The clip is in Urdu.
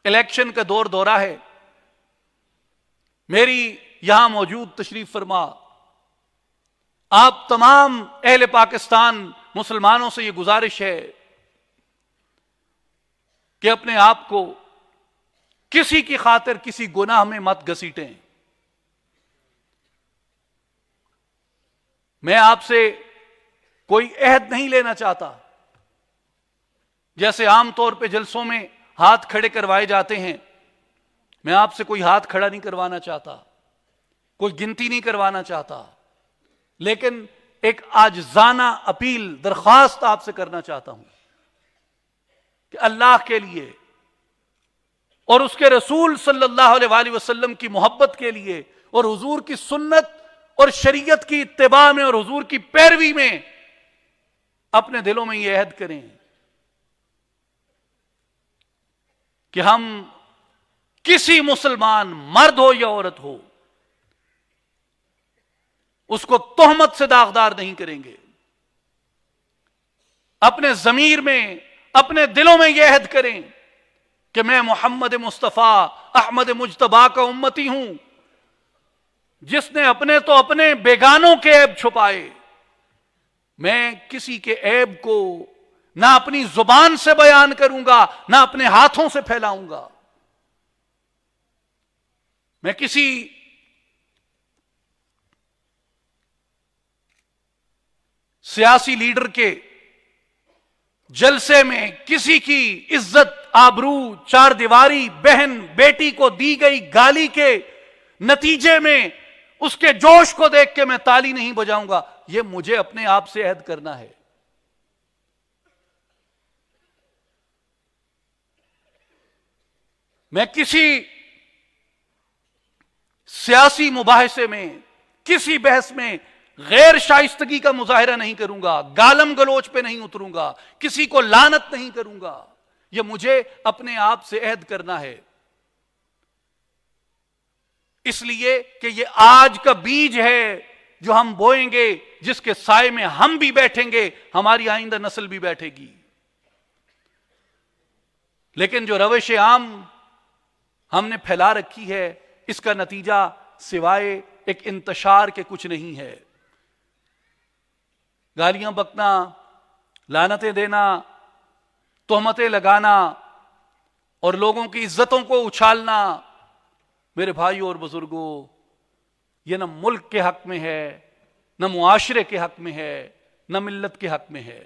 الیکشن کا دور دورہ ہے. میری یہاں موجود تشریف فرما آپ تمام اہل پاکستان مسلمانوں سے یہ گزارش ہے کہ اپنے آپ کو کسی کی خاطر کسی گناہ میں مت گھسیٹیں. میں آپ سے کوئی عہد نہیں لینا چاہتا. جیسے عام طور پہ جلسوں میں ہاتھ کھڑے کروائے جاتے ہیں، میں آپ سے کوئی ہاتھ کھڑا نہیں کروانا چاہتا، کوئی گنتی نہیں کروانا چاہتا، لیکن ایک عاجزانہ اپیل درخواست آپ سے کرنا چاہتا ہوں کہ اللہ کے لیے اور اس کے رسول صلی اللہ علیہ وآلہ وسلم کی محبت کے لیے اور حضور کی سنت اور شریعت کی اتباع میں اور حضور کی پیروی میں اپنے دلوں میں یہ عہد کریں کہ ہم کسی مسلمان مرد ہو یا عورت ہو اس کو تہمت سے داغدار نہیں کریں گے. اپنے ضمیر میں اپنے دلوں میں یہ عہد کریں کہ میں محمد مصطفیٰ احمد مجتبیٰ کا امتی ہوں جس نے اپنے تو اپنے بیگانوں کے عیب چھپائے. میں کسی کے عیب کو نہ اپنی زبان سے بیان کروں گا نہ اپنے ہاتھوں سے پھیلاؤں گا. میں کسی سیاسی لیڈر کے جلسے میں کسی کی عزت آبرو چار دیواری بہن بیٹی کو دی گئی گالی کے نتیجے میں اس کے جوش کو دیکھ کے میں تالی نہیں بجاؤں گا. یہ مجھے اپنے آپ سے عہد کرنا ہے. میں کسی سیاسی مباحثے میں کسی بحث میں غیر شائستگی کا مظاہرہ نہیں کروں گا، گالم گلوچ پہ نہیں اتروں گا، کسی کو لعنت نہیں کروں گا. یہ مجھے اپنے آپ سے عہد کرنا ہے. اس لیے کہ یہ آج کا بیج ہے جو ہم بوئیں گے، جس کے سائے میں ہم بھی بیٹھیں گے، ہماری آئندہ نسل بھی بیٹھے گی. لیکن جو روش عام ہم نے پھیلا رکھی ہے اس کا نتیجہ سوائے ایک انتشار کے کچھ نہیں ہے. گالیاں بکنا، لعنتیں دینا، تہمتیں لگانا اور لوگوں کی عزتوں کو اچھالنا، میرے بھائیوں اور بزرگوں، یہ نہ ملک کے حق میں ہے، نہ معاشرے کے حق میں ہے، نہ ملت کے حق میں ہے.